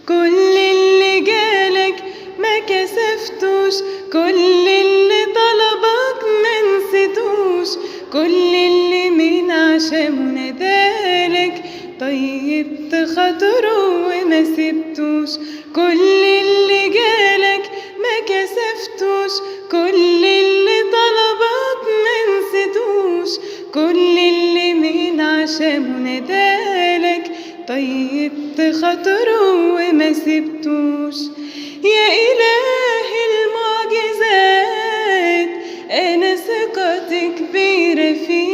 كل اللي جالك ما كسفتوش، كل اللي طلبك ما نسيتوش، كل اللي من عشمه نادالك طيبت خاطره وما سبتوش، كل اللي جالك ما كسفتوش، كل اللي طلبك ما نسيتوش، كل اللي من عشمه نادالك طيبت خاطره وما سبتوش. يا إله المعجزات أنا ثقتي كبيرة فيك،